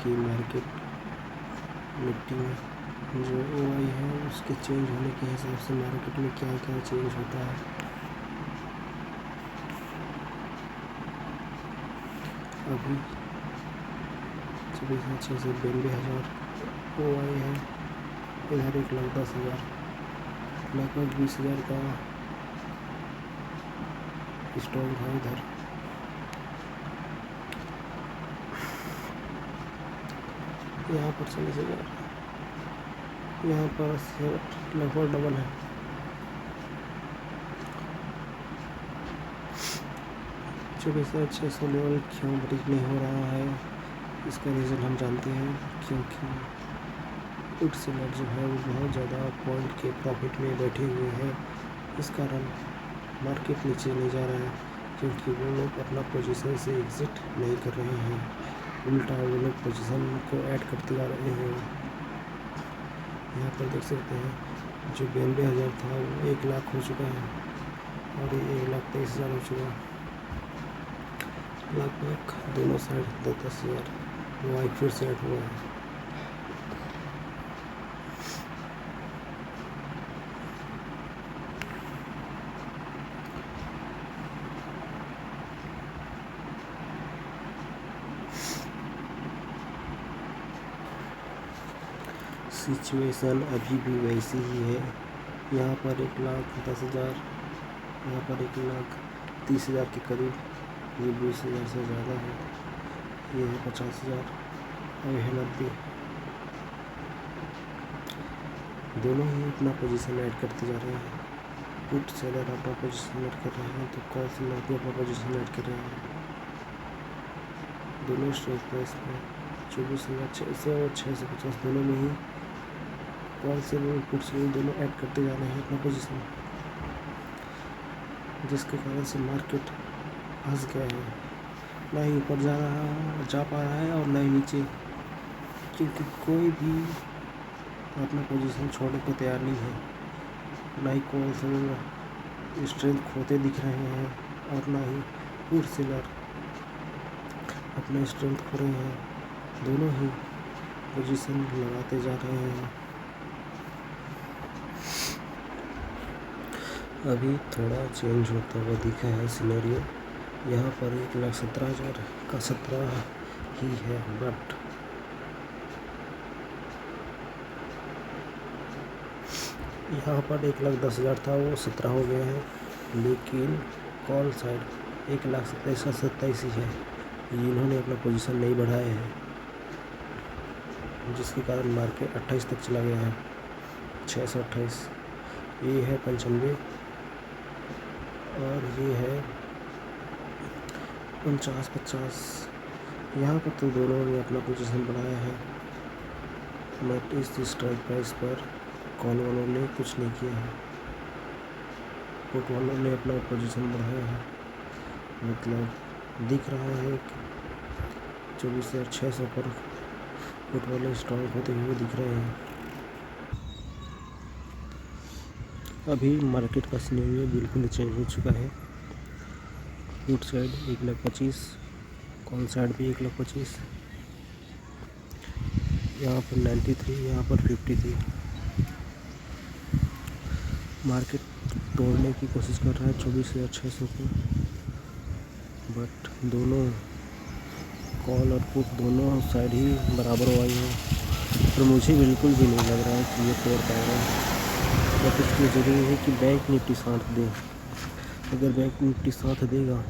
कि market Nifty में जो OI है उसके चेंज होने के हिसाब से मार्केट में क्या क्या चेंज होता है। अभी 26,692,000 OI है। इधर 1,10,000 लगभग 20,000 का स्टॉक है। इधर यहाँ पर 40,000, यहाँ पर 80,000 लगभग डबल है। जो 26,600 लेवल क्यों ब्रेक नहीं हो रहा है, इसका रीज़न हम जानते हैं। क्योंकि पुट सेलर जो है वो बहुत ज़्यादा पॉइंट के प्रॉफिट में बैठे हुए हैं। इस कारण मार्केट नीचे नहीं जा रहा है, क्योंकि वो लोग अपना पोजीशन से एग्ज़िट नहीं कर रहे हैं, उल्टा वो लोग पोजीशन को ऐड करते जा रहे हैं। यहाँ पर देख सकते हैं जो 92,000 था वो 1 लाख हो चुका है और ये 1,23,000 हो चुका है। लगभग दोनों साइड 10,000 वाई फिर से ऐड हुआ है। सिचुएशन अभी भी वैसी ही है। यहाँ पर 1,10,000, यहाँ पर 1,30,000 के करीब, ये 20,000 से ज़्यादा है। ये है 50,000 और यह 90। दोनों ही अपना पोजीशन ऐड करते जा रहे हैं। पुट सेलर अपना पोजीशन ऐड कर रहे हैं तो कॉल सेलर भी अपना पोजीशन ऐड कर रहे हैं। दोनों स्ट्राइक प्राइस में 24,600 और 650 दोनों में ही कॉल सेलर और पुट सेलर दोनों ऐड करते जा रहे हैं अपना पोजीशन, जिसके कारण से मार्केट फंस गया है। ना ही ऊपर जा पा रहा है और ना ही नीचे, क्योंकि कोई भी अपना पोजीशन छोड़ने को तैयार नहीं है। ना ही कॉल सेलर स्ट्रेंथ खोते दिख रहे हैं और ना ही पुट सेलर अपना स्ट्रेंथ खो रहे हैं। दोनों ही पोजीशन लगाते जा रहे हैं। अभी थोड़ा चेंज होता हुआ दिखा है सिनेरियो। यहाँ पर 1,17,000 का 17 ही है, बट यहाँ पर 1,10,000 था वो 17 हो गया है। लेकिन कॉल साइड 1,27,000 का 27 ही है। इन्होंने अपना पोजीशन नहीं बढ़ाया है, जिसके कारण मार्केट 28 तक चला गया है। 628 ये है 95 और ये है 49-50। यहाँ पर तो दोनों ने अपना पोजीशन बढ़ाया है, बट इस स्ट्राइक प्राइस पर कॉल वालों ने कुछ नहीं किया है। पुट वालों ने अपना पोजीशन बढ़ाया है। मतलब दिख रहा है कि 24,600 पर पुट वाले स्ट्रॉन्ग होते हुए दिख रहे हैं। अभी मार्केट का सिनेरियो बिल्कुल चेंज हो चुका है। पुट साइड 1,25,000, कॉल साइड भी 1,25,000। यहाँ पर 93, यहाँ पर 53। मार्केट तोड़ने की कोशिश कर रहा है 24,600 को, बट दोनों कॉल और पुट दोनों साइड ही बराबर आई है। पर मुझे बिल्कुल भी नहीं लग रहा है कि ये तोड़ पाएगा। बट इसलिए ज़रूरी है कि बैंक निफ्टी साथ दे। अगर बैंक निफ्टी साथ देगा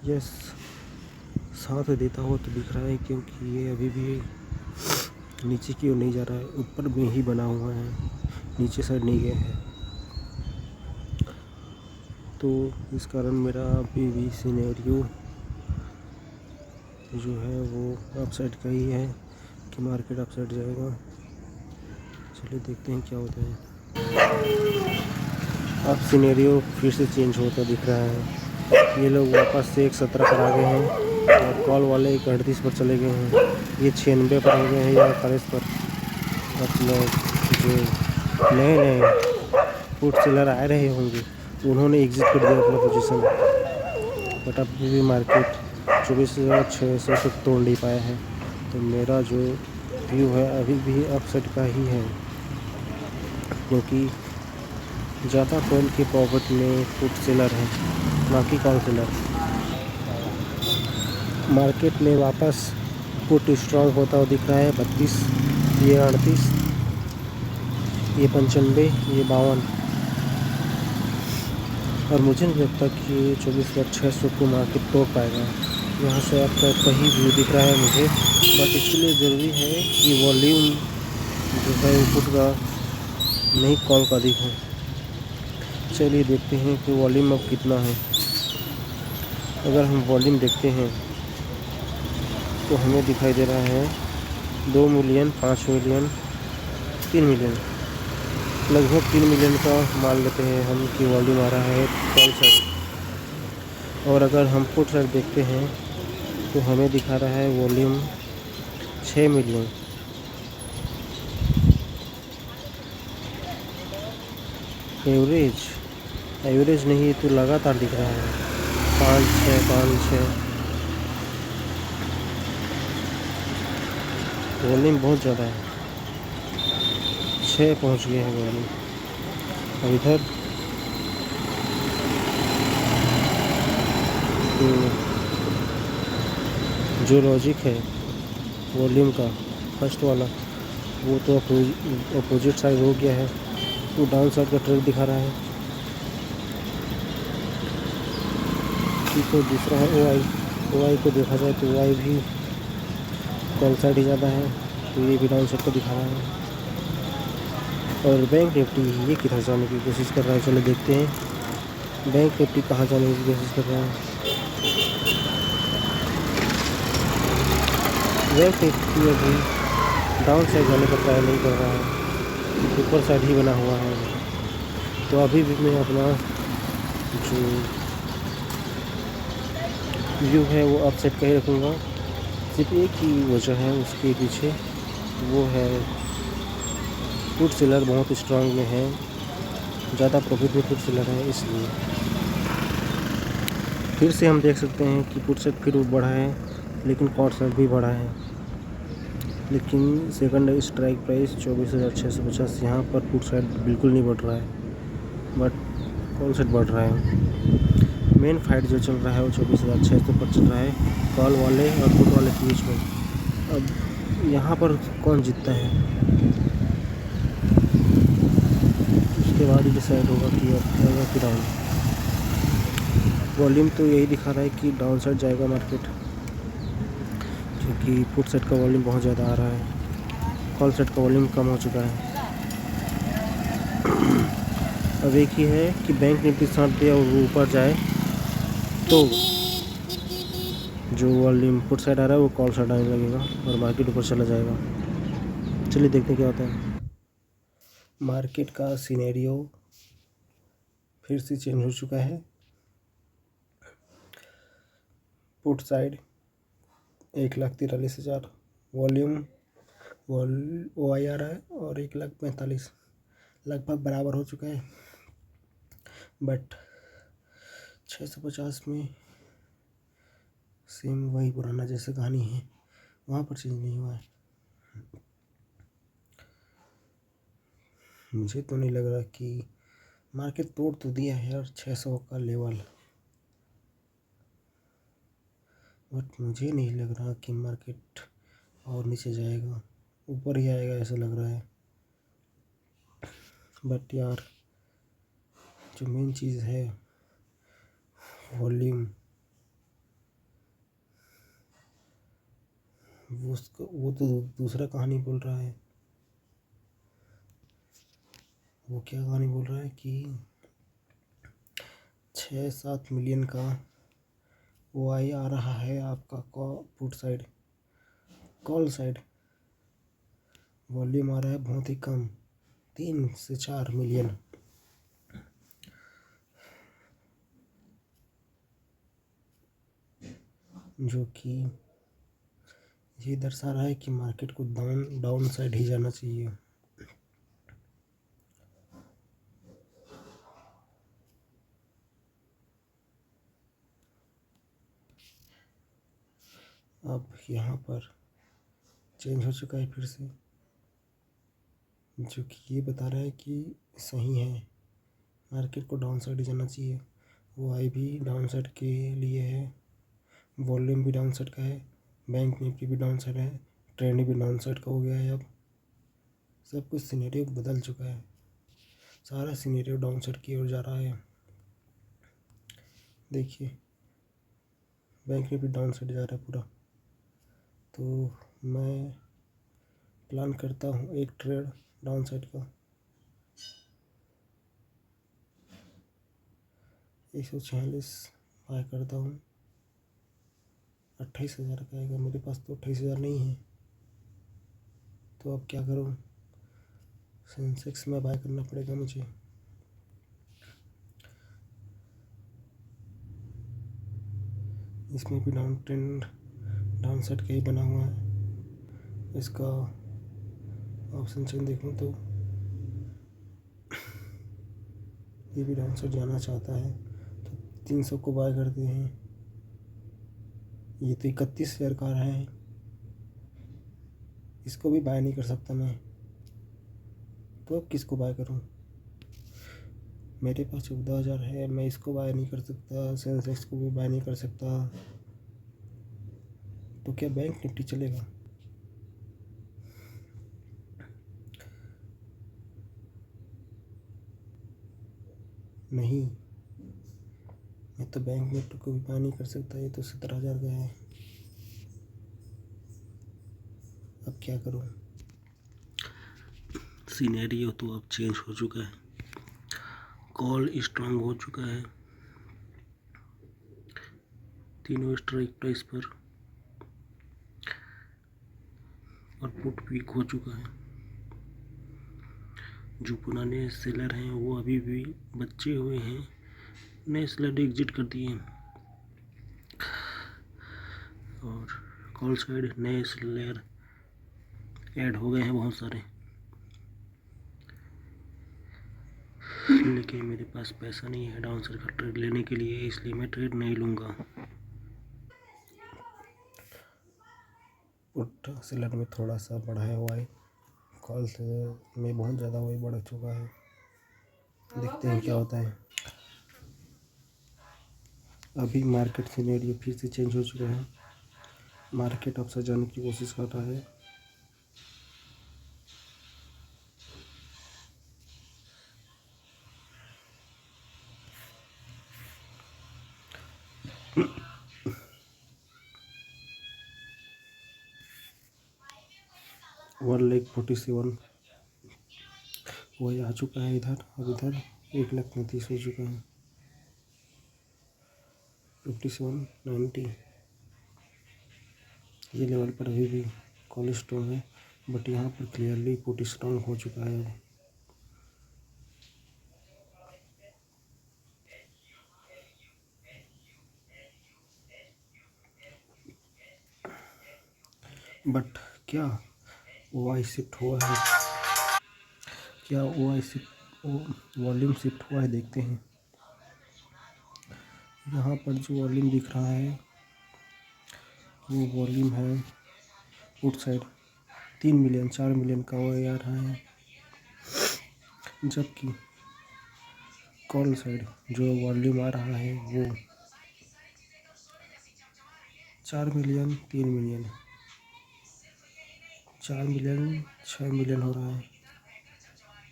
यस साथ देता हो तो दिख रहा है, क्योंकि ये अभी भी नीचे की ओर नहीं जा रहा है, ऊपर में ही बना हुआ है, नीचे साइड नहीं गया है। तो इस कारण मेरा अभी भी सिनेरियो जो है वो अपसाइड का ही है कि मार्केट अपसाइड जाएगा। चलिए देखते हैं क्या होता है। अब सिनेरियो फिर से चेंज होता दिख रहा है। ये लोग वापस से 1,17 पर आ गए हैं और कॉल वाले 1,38 पर चले गए हैं। ये 96 पर हो गए हैं या 48 पर। मतलब जो नए पुट सेलर आ रहे होंगे उन्होंने एग्जिट कर दिया अपना पोजीशन। बट अभी भी मार्केट 24,600 तक तोड़ नहीं पाया है। तो मेरा जो व्यू है अभी भी अपसाइड का ही है, क्योंकि ज़्यादा कॉल के प्रॉफिट में पुट सेलर है, ना कि कॉल सेलर। मार्केट में वापस पुट स्ट्रॉन्ग होता हुआ दिख रहा है। 32, ये 38, ये 95, ये 52, और मुझे नहीं लगता कि ये 24,600 को मार्केट तोड़ पाएगा। यहाँ से आपका कहीं व्यू दिख रहा है मुझे, बट इसके लिए ज़रूरी है कि वॉल्यूम जो है पुट का नहीं कॉल का अधिक हो। चलिए देखते हैं कि वॉल्यूम अब कितना है। अगर हम वॉल्यूम देखते हैं तो हमें दिखाई दे रहा है 2 मिलियन, 5 मिलियन, 3 मिलियन, लगभग 3 मिलियन का मान लेते हैं हम कि वॉल्यूम आ रहा है कॉल साइड। और अगर हम पुट साइड देखते हैं तो हमें दिखा रहा है वॉल्यूम 6 मिलियन। एवरेज नहीं, तो लगातार दिख रहा है 5-6 वॉल्यूम बहुत ज़्यादा है, 6 पहुँच गए हैं वॉल्यूम। अब इधर जो लॉजिक है वॉल्यूम का फर्स्ट वाला, वो तो अपोजिट साइड हो गया है, वो डाउन साइड का ट्रेंड दिखा रहा है। तो दूसरा है ओ आई को देखा जाए तो ओ आई भी कॉल साइड ही ज़्यादा है, तो ये भी डाउन साइड को दिखा रहा है। और बैंक निफ्टी ये किधर जाने की कोशिश कर रहा है, चलो देखते हैं बैंक निफ्टी कहाँ जाने की कोशिश कर रहा है। बैंक निफ्टी अभी डाउन साइड जाने का ट्राई नहीं कर रहा है, ऊपर साइड ही बना हुआ है। तो अभी भी मैं अपना जो व्यू है वो अप साइड का ही रखूँगा। सिर्फ एक ही वजह है उसके पीछे, वो है पुट सेलर बहुत स्ट्रांग में है, ज़्यादा प्रॉफिट में पुट सेलर है, इसलिए फिर से हम देख सकते हैं कि पुट साइड फिर बढ़ा है, लेकिन कॉल साइड भी बढ़ा है। लेकिन सेकंड स्ट्राइक प्राइस 24,650, यहाँ पर पुट साइड बिल्कुल नहीं बढ़ रहा है, बट कॉल साइड बढ़ रहा है। मेन फाइट जो चल रहा है वो 24,600 पर चल रहा है, कॉल वाले और पुट वाले के बीच में। अब यहाँ पर कौन जीतता है उसके बाद ही डिसाइड होगा कि अब जाएगा कि डाउन। वॉल्यूम तो यही दिखा रहा है कि डाउन साइड जाएगा मार्केट, क्योंकि पुट साइड का वॉल्यूम बहुत ज़्यादा आ रहा है, कॉल साइड का वॉल्यूम कम हो चुका है। अब एक ही है कि बैंक निफ्टी साथ दे और वो ऊपर जाए तो जो वॉल्यूम पुट साइड आ रहा है वो कॉल साइड आने लगेगा और मार्केट ऊपर चला जाएगा। चलिए देखते हैं क्या होता है। मार्केट का सिनेरियो फिर से चेंज हो चुका है। पुट साइड 1,43,000 वॉल्यूम ओ आई आ रहा है, और 1,45,000 लगभग बराबर हो चुका है। बट 650 में सेम वही पुराना जैसे कहानी है, वहाँ पर चेंज नहीं हुआ है। मुझे तो नहीं लग रहा कि मार्केट तोड़ तो दिया है यार 600 का लेवल, बट मुझे नहीं लग रहा कि मार्केट और नीचे जाएगा, ऊपर ही आएगा ऐसा लग रहा है। बट यार जो मेन चीज़ है वॉल्यूम, वो तो दूसरा कहानी बोल रहा है। वो क्या कहानी बोल रहा है कि 6-7 मिलियन का ओ आई आ रहा है आपका put side, call side volume आ रहा है बहुत ही कम, 3 से 4 मिलियन। जो कि ये दर्शा रहा है कि मार्केट को डाउन साइड ही जाना चाहिए। अब यहाँ पर चेंज हो चुका है फिर से, जो कि ये बता रहा है कि सही है, मार्केट को डाउन साइड जाना चाहिए। वो आई भी डाउन साइड के लिए है, वॉल्यूम भी डाउन साइड का है, बैंक निफ्टी भी डाउन साइड है, ट्रेंड भी डाउन साइड का हो गया है। अब सब कुछ सिनेरियो बदल चुका है, सारा सिनेरियो डाउन साइड की ओर जा रहा है। देखिए बैंक निफ्टी डाउन साइड जा रहा है पूरा। तो मैं प्लान करता हूँ एक ट्रेड डाउन साइड का 146 बाय करता हूँ। 28,000 का आएगा, मेरे पास तो 28,000 नहीं है, तो अब क्या करूँ, सेंसेक्स में बाय करना पड़ेगा मुझे। इसमें भी डाउन ट्रेंड डाउन साइड का ही बना हुआ है। इसका ऑप्शन चेन देखूँ तो ये भी डाउन साइड जाना चाहता है, तो 300 को बाय करते हैं। ये तो 31,000 का है, इसको भी बाय नहीं कर सकता मैं, तो अब किसको बाय करूं? मेरे पास 14,000 है, मैं इसको बाय नहीं कर सकता, सेंसेक्स को भी बाय नहीं कर सकता, तो क्या बैंक निफ्टी चलेगा? नहीं, मैं तो बैंक निफ्टी को भी बाय नहीं कर सकता, ये तो 17,000 का है। अब क्या करूं? सिनेरियो तो अब चेंज हो चुका है, कॉल स्ट्रांग हो चुका है, तीनों स्ट्राइक प्राइस पर, और पुट वीक हो चुका है। जो पुराने सेलर हैं वो अभी भी बचे हुए हैं, नए सेलर एग्जिट कर दिए, और कॉल साइड नए सेलर ऐड हो गए हैं बहुत सारे। लेकिन मेरे पास पैसा नहीं है डाउन साइड का ट्रेड लेने के लिए, इसलिए मैं ट्रेड नहीं लूँगा। पुट सेलर में थोड़ा सा बढ़ाया हुआ है, कॉल सेलर में बहुत ज़्यादा वही बढ़ चुका है। देखते हैं क्या होता है। अभी मार्केट सिनेरियो फिर से चेंज हो चुका है, मार्केट अपसाइड जाने की कोशिश कर रहा है। वन लाख 47 वही आ चुका है इधर, अब इधर 1,39,000 हो चुका है, 57.90 ये लेवल पर अभी भी कॉल स्ट्रॉन्ग है, बट यहाँ पर क्लियरली पुट स्ट्रॉन्ग हो चुका है। बट क्या ओ आई शिफ्ट हुआ है, क्या ओ आई शिफ्ट वॉल्यूम शिफ्ट हुआ है, देखते हैं। यहाँ पर जो वॉल्यूम दिख रहा है वो वॉल्यूम है पुट साइड 3 मिलियन 4 मिलियन का वो आ रहा है, जबकि कॉल साइड जो वॉल्यूम आ रहा है वो 4 मिलियन 3 मिलियन 4 मिलियन 6 मिलियन हो रहा है,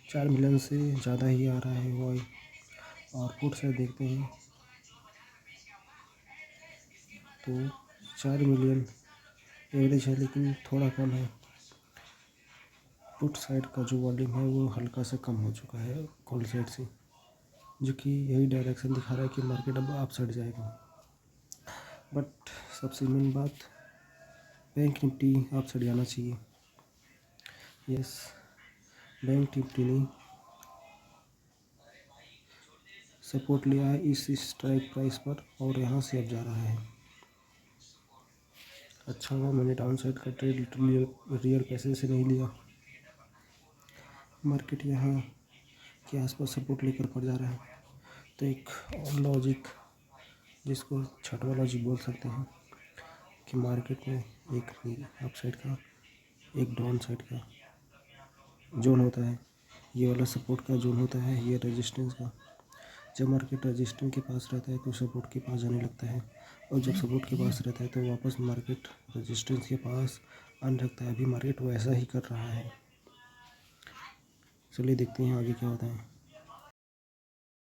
4 मिलियन से ज़्यादा ही आ रहा है वो। और पुट साइड देखते हैं तो 4 मिलियन एवरेज है, लेकिन थोड़ा कम है। पुट साइड का जो वॉल्यूम है वो हल्का सा कम हो चुका है कॉल साइड से, जो कि यही डायरेक्शन दिखा रहा है कि मार्केट अब अप साइड जाएगा। बट सबसे मेन बात, बैंक निफ्टी अप साइड जाना चाहिए। यस, बैंक निफ्टी ने सपोर्ट लिया है इस स्ट्राइक प्राइस पर, और यहाँ से अब जा रहा है। अच्छा हुआ मैंने डाउन साइड का ट्रेड रियल पैसे से नहीं लिया। मार्केट यहाँ के आसपास सपोर्ट लेकर पड़ जा रहा है, तो एक और लॉजिक जिसको छठवा लॉजिक बोल सकते हैं, कि मार्केट में एक अप साइड का एक डाउन साइड का जोन होता है। ये वाला सपोर्ट का जोन होता है, ये रेजिस्टेंस का। जब मार्केट रेजिस्टेंस के पास रहता है तो सपोर्ट के पास जाने लगता है, और जब सपोर्ट के पास रहता है तो वापस मार्केट रेजिस्टेंस के पास आने लगता है। अभी मार्केट वैसा ही कर रहा है। चलिए देखते हैं आगे क्या होता है।